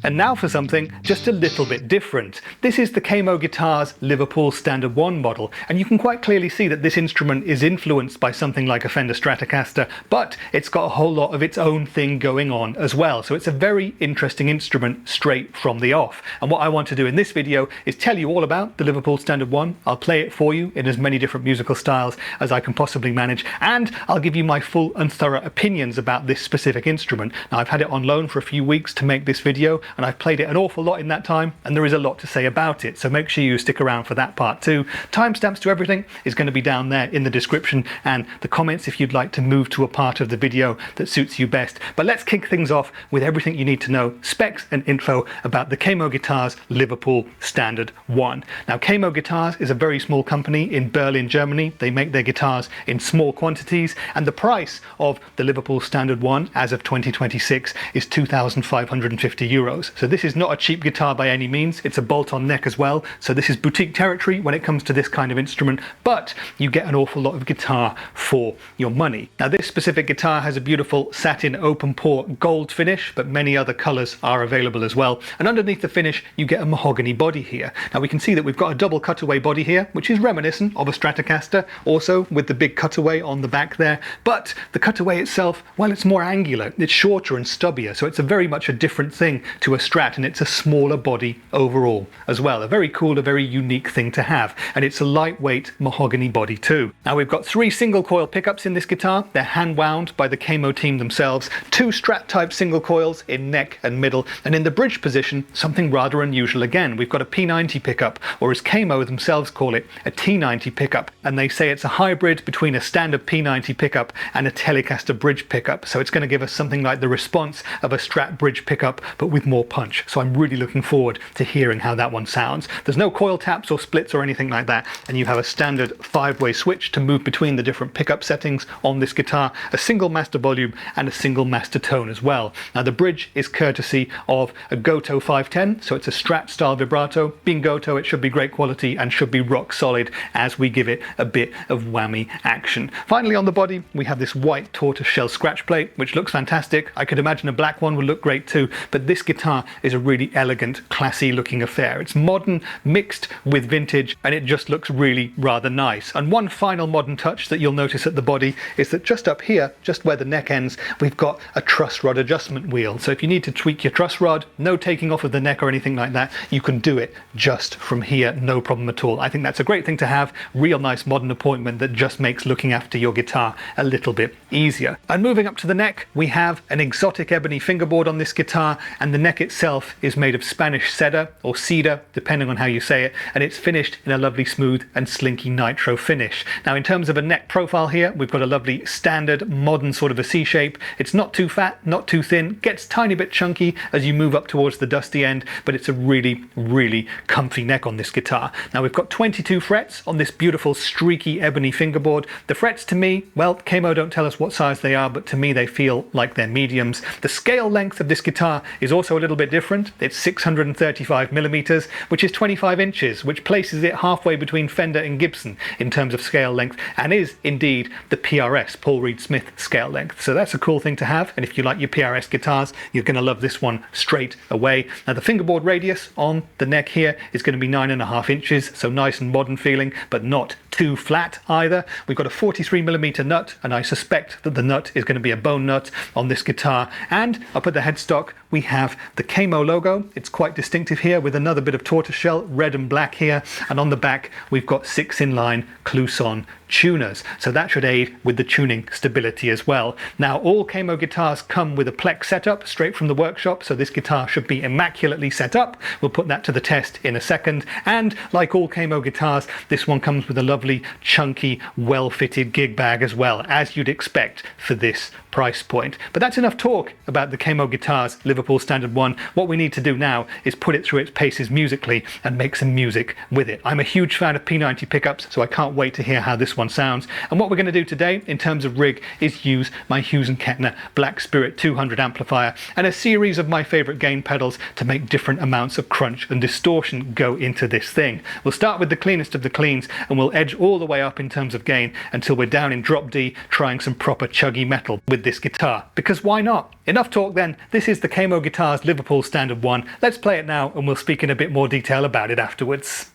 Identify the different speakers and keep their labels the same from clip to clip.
Speaker 1: And now for something just a little bit different. This is the KMO Guitars Liverpool Standard I model, and you can quite clearly see that this instrument is influenced by something like a Fender Stratocaster, but it's got a whole lot of its own thing going on as well. So it's a very interesting instrument straight from the off. And what I want to do in this video is tell you all about the Liverpool Standard I. I'll play it for you in as many different musical styles as I can possibly manage, and I'll give you my full and thorough opinions about this specific instrument. Now, I've had it on loan for a few weeks to make this video, and I've played it an awful lot in that time, and there is a lot to say about it, so make sure you stick around for that part too. Timestamps to everything is going to be down there in the description and the comments if you'd like to move to a part of the video that suits you best. But let's kick things off with everything you need to know, specs and info about the KMO Guitars Liverpool Standard I. Now, KMO Guitars is a very small company in Berlin, Germany. They make their guitars in small quantities, and the price of the Liverpool Standard I as of 2026 is €2,550. So this is not a cheap guitar by any means. It's a bolt-on neck as well, so this is boutique territory when it comes to this kind of instrument, but you get an awful lot of guitar for your money. Now, this specific guitar has a beautiful satin open pore gold finish, but many other colors are available as well, and underneath the finish you get a mahogany body here. Now, we can see that we've got a double cutaway body here, which is reminiscent of a Stratocaster, also with the big cutaway on the back there, but the cutaway itself, well, it's more angular, it's shorter and stubbier, so it's a very much a different thing to a Strat, and it's a smaller body overall as well. A very cool, a very unique thing to have, and it's a lightweight mahogany body too. Now, we've got 3 single coil pickups in this guitar. They're hand wound by the KMO team themselves, 2 Strat type single coils in neck and middle, and in the bridge position, something rather unusual again. We've got a P90 pickup, or as KMO themselves call it, a T90 pickup, and they say it's a hybrid between a standard P90 pickup and a Telecaster bridge pickup, so it's going to give us something like the response of a Strat bridge pickup, but with more punch. So I'm really looking forward to hearing how that one sounds. There's no coil taps or splits or anything like that, and you have a standard 5-way switch to move between the different pickup settings on this guitar, a single master volume and a single master tone as well. Now, the bridge is courtesy of a Goto 510, so it's a Strat style vibrato. Being Goto, it should be great quality and should be rock solid as we give it a bit of whammy action. Finally, on the body, we have this white tortoiseshell scratch plate, which looks fantastic. I could imagine a black one would look great too, but this guitar is a really elegant, classy looking affair. It's modern mixed with vintage, and it just looks really rather nice. And one final modern touch that you'll notice at the body is that just up here, just where the neck ends, we've got a truss rod adjustment wheel. So if you need to tweak your truss rod, no taking off of the neck or anything like that, you can do it just from here, no problem at all. I think that's a great thing to have, real nice modern appointment that just makes looking after your guitar a little bit easier. And moving up to the neck, we have an exotic ebony fingerboard on this guitar, and the neck itself is made of Spanish cedar or cedar, depending on how you say it, and it's finished in a lovely smooth and slinky nitro finish. Now, in terms of a neck profile here, we've got a lovely standard modern sort of a C shape. It's not too fat, not too thin, gets a tiny bit chunky as you move up towards the dusty end, but it's a really, really comfy neck on this guitar. Now, we've got 22 frets on this beautiful streaky ebony fingerboard. The frets, to me, well, KMO don't tell us what size they are, but to me they feel like they're mediums. The scale length of this guitar is also a little bit different. It's 635 millimeters, which is 25 inches, which places it halfway between Fender and Gibson in terms of scale length, and is indeed the PRS, Paul Reed Smith scale length. So that's a cool thing to have, and if you like your PRS guitars, you're going to love this one straight away. Now, the fingerboard radius on the neck here is going to be 9.5 inches, so nice and modern feeling, but not too flat either. We've got a 43 millimeter nut, and I suspect that the nut is going to be a bone nut on this guitar. And up at the headstock, we have the KMO logo. It's quite distinctive here with another bit of tortoiseshell, red and black here. And on the back, we've got 6 inline Clouson tuners, so that should aid with the tuning stability as well. Now, all KMO guitars come with a Plex setup straight from the workshop, so this guitar should be immaculately set up. We'll put that to the test in a second, and like all KMO guitars, this one comes with a lovely chunky well-fitted gig bag as well, as you'd expect for this price point. But that's enough talk about the KMO Guitars Liverpool Standard I. What we need to do now is put it through its paces musically and make some music with it. I'm a huge fan of P90 pickups, so I can't wait to hear how this one sounds. And what we're going to do today in terms of rig is use my Hughes & Kettner Black Spirit 200 amplifier and a series of my favorite gain pedals to make different amounts of crunch and distortion go into this thing. We'll start with the cleanest of the cleans, and we'll edge all the way up in terms of gain until we're down in drop D trying some proper chuggy metal with with this guitar, because why not? Enough talk then, this is the Camo Guitars Liverpool Standard I. Let's play it now and we'll speak in a bit more detail about it afterwards.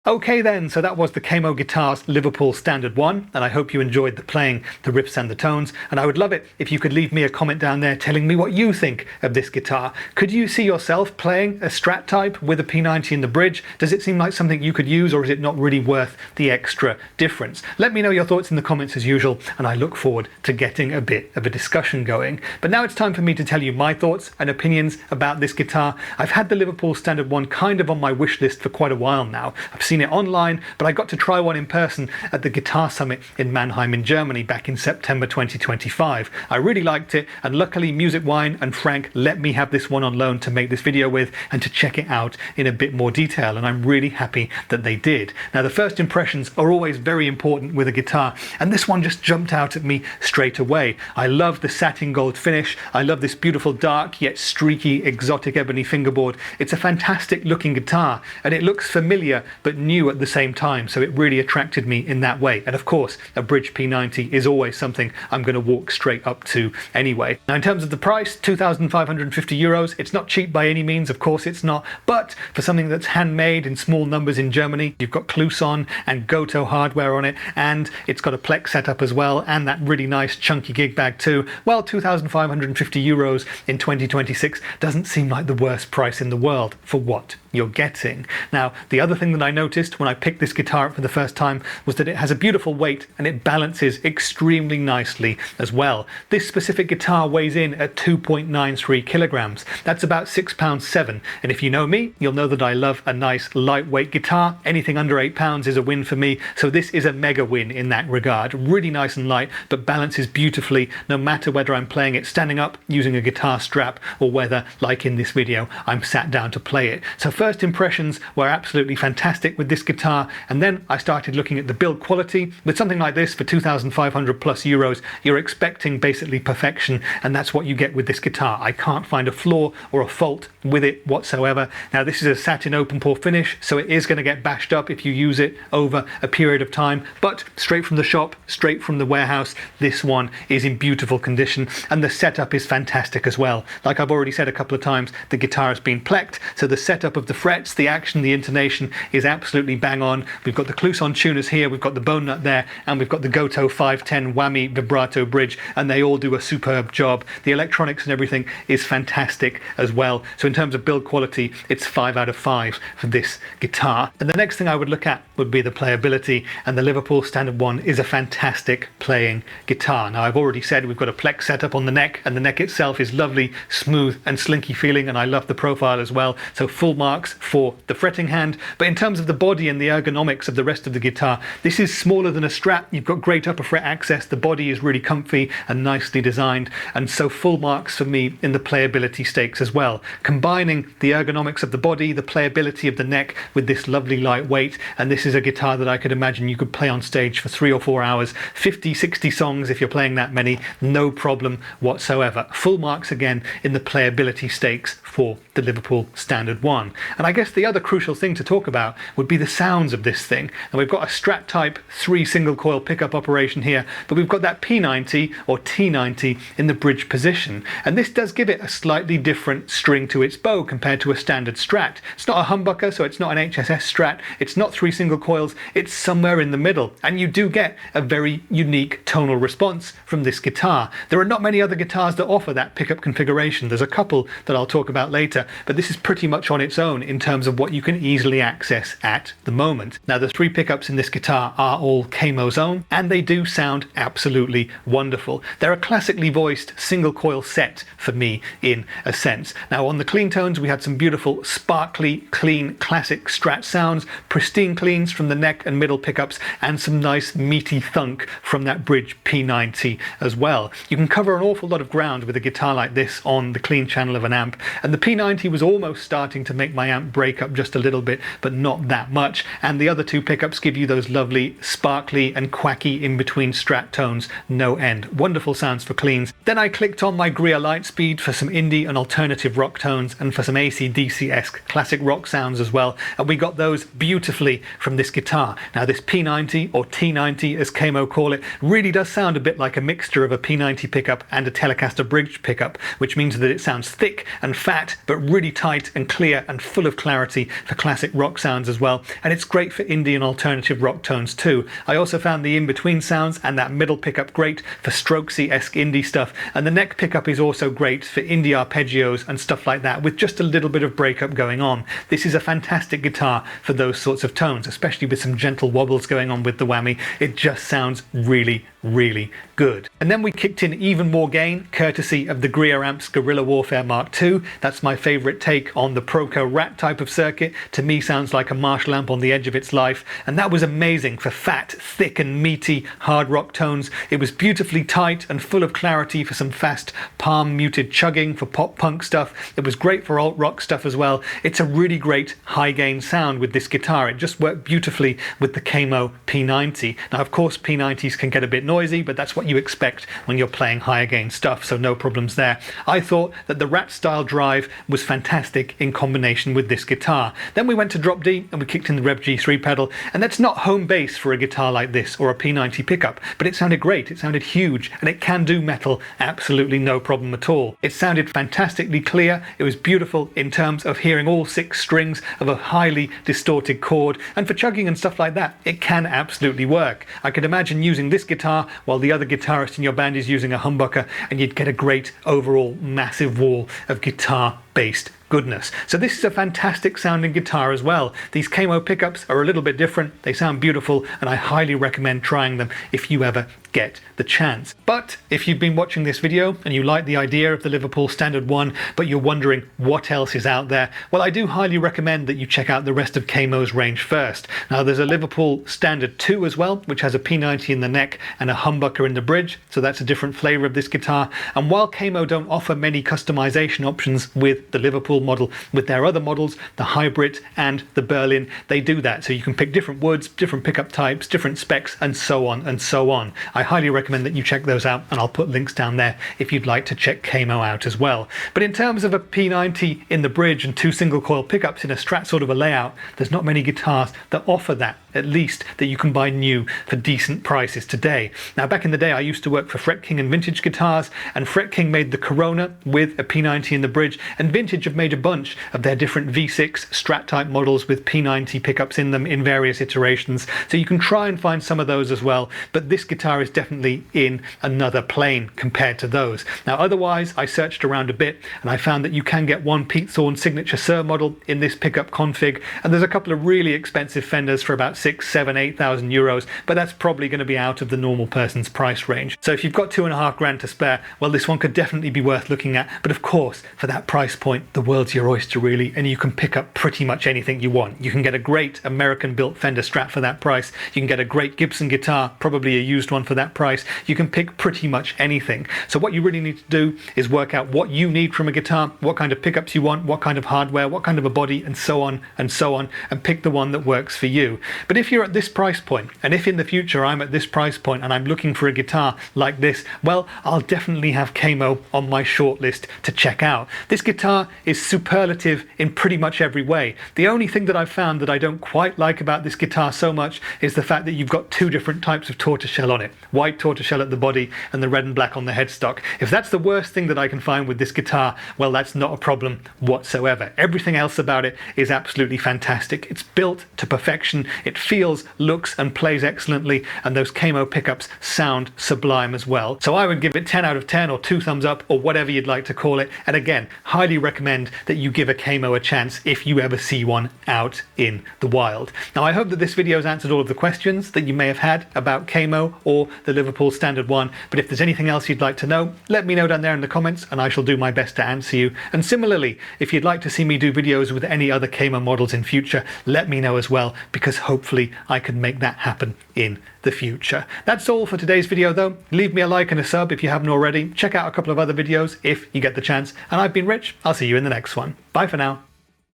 Speaker 1: Okay then, so that was the Camo Guitars Liverpool Standard I, and I hope you enjoyed the playing, the riffs and the tones, and I would love it if you could leave me a comment down there telling me what you think of this guitar. Could you see yourself playing a Strat type with a P90 in the bridge? Does it seem like something you could use, or is it not really worth the extra difference? Let me know your thoughts in the comments as usual, and I look forward to getting a bit of a discussion going. But now it's time for me to tell you my thoughts and opinions about this guitar. I've had the Liverpool Standard I kind of on my wish list for quite a while now. I've seen it online, but I got to try one in person at the Guitar Summit in Mannheim in Germany back in September 2025. I really liked it, and luckily Music Wine and Frank let me have this one on loan to make this video with and to check it out in a bit more detail, and I'm really happy that they did. Now, the first impressions are always very important with a guitar, and this one just jumped out at me straight away. I love the satin gold finish. I love this beautiful dark yet streaky exotic ebony fingerboard. It's a fantastic looking guitar, and it looks familiar but new at the same time, so it really attracted me in that way. And of course, a bridge P90 is always something I'm going to walk straight up to anyway. Now, in terms of the price, 2,550 euros. It's not cheap by any means, of course it's not, but for something that's handmade in small numbers in Germany, you've got Kluson and Goto hardware on it, and it's got a Plex setup as well, and that really nice chunky gig bag too. Well, 2,550 euros in 2026 doesn't seem like the worst price in the world for what you're getting. Now, the other thing that I noticed when I picked this guitar up for the first time was that it has a beautiful weight and it balances extremely nicely as well. This specific guitar weighs in at 2.93 kilograms. That's about £6.7, and if you know me, you'll know that I love a nice lightweight guitar. Anything under £8 is a win for me, so this is a mega win in that regard. Really nice and light, but balances beautifully no matter whether I'm playing it standing up using a guitar strap or whether, like in this video, I'm sat down to play it. So first impressions were absolutely fantastic with this guitar, and then I started looking at the build quality. With something like this for 2,500 plus euros, you're expecting basically perfection, and that's what you get with this guitar. I can't find a flaw or a fault with it whatsoever. Now, this is a satin open pore finish, so it is going to get bashed up if you use it over a period of time, but straight from the shop, straight from the warehouse, this one is in beautiful condition, and the setup is fantastic as well. Like I've already said a couple of times, the guitar has been plecked, so the setup of the frets, the action, the intonation is absolutely bang on. We've got the Kluson tuners here, we've got the bone nut there, and we've got the Goto 510 whammy vibrato bridge, and they all do a superb job. The electronics and everything is fantastic as well. So in terms of build quality, it's 5 out of 5 for this guitar. And the next thing I would look at would be the playability, and the Liverpool Standard I is a fantastic playing guitar. Now, I've already said we've got a Plex setup on the neck, and the neck itself is lovely, smooth and slinky feeling, and I love the profile as well, so full marks for the fretting hand. But in terms of the body and the ergonomics of the rest of the guitar, this is smaller than a Strat. You've got great upper fret access, the body is really comfy and nicely designed, and so full marks for me in the playability stakes as well. Combining the ergonomics of the body, the playability of the neck with this lovely light weight, and this is a guitar that I could imagine you could play on stage for 3 or 4 hours, 50, 60 songs if you're playing that many, no problem whatsoever. Full marks again in the playability stakes for the Liverpool Standard I. And I guess the other crucial thing to talk about would be the sounds of this thing. And we've got a Strat type 3 single coil pickup operation here, but we've got that P90 or T90 in the bridge position. And this does give it a slightly different string to its bow compared to a standard Strat. It's not a humbucker, so it's not an HSS Strat. It's not 3 single coils. It's somewhere in the middle. And you do get a very unique tonal response from this guitar. There are not many other guitars that offer that pickup configuration. There's a couple that I'll talk about later, but this is pretty much on its own in terms of what you can easily access at the moment. Now, the 3 pickups in this guitar are all Camo's own, and they do sound absolutely wonderful. They're a classically voiced single coil set for me in a sense. Now, on the clean tones, we had some beautiful sparkly, clean, classic Strat sounds, pristine cleans from the neck and middle pickups, and some nice meaty thunk from that bridge P90 as well. You can cover an awful lot of ground with a guitar like this on the clean channel of an amp, and the P90 was almost starting to make my amp break up just a little bit, but not that much, and the other 2 pickups give you those lovely sparkly and quacky in between Strat tones, no end. Wonderful sounds for cleans. Then I clicked on my Greer Lightspeed for some indie and alternative rock tones, and for some AC/DC-esque classic rock sounds as well, and we got those beautifully from this guitar. Now, this P90 or T90 as Camo call it really does sound a bit like a mixture of a P90 pickup and a Telecaster bridge pickup, which means that it sounds thick and fat but really tight and clear and full of clarity for classic rock sounds as well, and it's great for indie and alternative rock tones too. I also found the in-between sounds and that middle pickup great for strokesy-esque indie stuff, and the neck pickup is also great for indie arpeggios and stuff like that with just a little bit of breakup going on. This is a fantastic guitar for those sorts of tones, especially with some gentle wobbles going on with the whammy. It just sounds really, really good. And then we kicked in even more gain courtesy of the Greer Amps Guerrilla Warfare Mark II. That's my favorite take on the Proco Rat type of circuit. To me sounds like a Marshall amp on the edge of its life, and that was amazing for fat, thick and meaty hard rock tones. It was beautifully tight and full of clarity for some fast palm muted chugging for pop punk stuff. It was great for alt rock stuff as well. It's a really great high gain sound with this guitar. It just worked beautifully with the Camo P90. Now of course P90s can get a bit noisy, but that's what you expect when you're playing higher gain stuff, so no problems there. I thought that the Rat style drive was fantastic in combination with this guitar. Then we went to drop D and we kicked in the Rev G3 pedal, and that's not home base for a guitar like this or a P90 pickup, but it sounded great, it sounded huge, and it can do metal absolutely no problem at all. It sounded fantastically clear, it was beautiful in terms of hearing all 6 strings of a highly distorted chord, and for chugging and stuff like that, it can absolutely work. I could imagine using this guitar while the other guitarist in your band is using a humbucker, and you'd get a great overall massive wall of guitar-based goodness. So this is a fantastic sounding guitar as well. These Camo pickups are a little bit different, they sound beautiful, and I highly recommend trying them if you ever get the chance. But if you've been watching this video and you like the idea of the Liverpool Standard I, but you're wondering what else is out there, well, I do highly recommend that you check out the rest of Camo's range first. Now there's a Liverpool Standard II as well, which has a P90 in the neck and a humbucker in the bridge, so that's a different flavour of this guitar. And while Camo don't offer many customization options with the Liverpool model, with their other models, the Hybrid and the Berlin, they do that, so you can pick different woods, different pickup types, different specs, and so on and so on. I highly recommend that you check those out, and I'll put links down there if you'd like to check Camo out as well. But in terms of a P90 in the bridge and 2 single coil pickups in a Strat sort of a layout, there's not many guitars that offer that, at least that you can buy new for decent prices today. Now back in the day I used to work for Fret King and Vintage Guitars, and Fret King made the Corona with a P90 in the bridge, and Vintage have made a bunch of their different V6 Strat type models with P90 pickups in them in various iterations, so you can try and find some of those as well, but this guitar is definitely in another plane compared to those. Now otherwise I searched around a bit and I found that you can get one Pete Thorne Signature Sir model in this pickup config, and there's a couple of really expensive Fenders for about 6, 7, 8,000 euros, but that's probably going to be out of the normal person's price range. So if you've got 2.5 grand to spare, well, this one could definitely be worth looking at, but of course for that price point the world's your oyster really, and you can pick up pretty much anything you want. You can get a great American built Fender Strat for that price, you can get a great Gibson guitar, probably a used one for that price, you can pick pretty much anything. So what you really need to do is work out what you need from a guitar, what kind of pickups you want, what kind of hardware, what kind of a body, and so on and so on, and pick the one that works for you. But if you're at this price point, and if in the future I'm at this price point and I'm looking for a guitar like this, well, I'll definitely have Camo on my shortlist to check out. This guitar is superlative in pretty much every way. The only thing that I've found that I don't quite like about this guitar so much is the fact that you've got 2 different types of tortoiseshell on it. White tortoiseshell at the body and the red and black on the headstock. If that's the worst thing that I can find with this guitar, well, that's not a problem whatsoever. Everything else about it is absolutely fantastic. It's built to perfection. It feels, looks and plays excellently, and those Camo pickups sound sublime as well. So I would give it 10 out of 10 or 2 thumbs up or whatever you'd like to call it. And again, highly recommend that you give a Camo a chance if you ever see one out in the wild. Now I hope that this video has answered all of the questions that you may have had about Camo or the Liverpool Standard I, but if there's anything else you'd like to know, let me know down there in the comments and I shall do my best to answer you. And similarly, if you'd like to see me do videos with any other Camo models in future, let me know as well, because hopefully I can make that happen in the future. That's all for today's video though. Leave me a like and a sub if you haven't already. Check out a couple of other videos if you get the chance. And I've been Rich. I'll see you in the next one. Bye for now.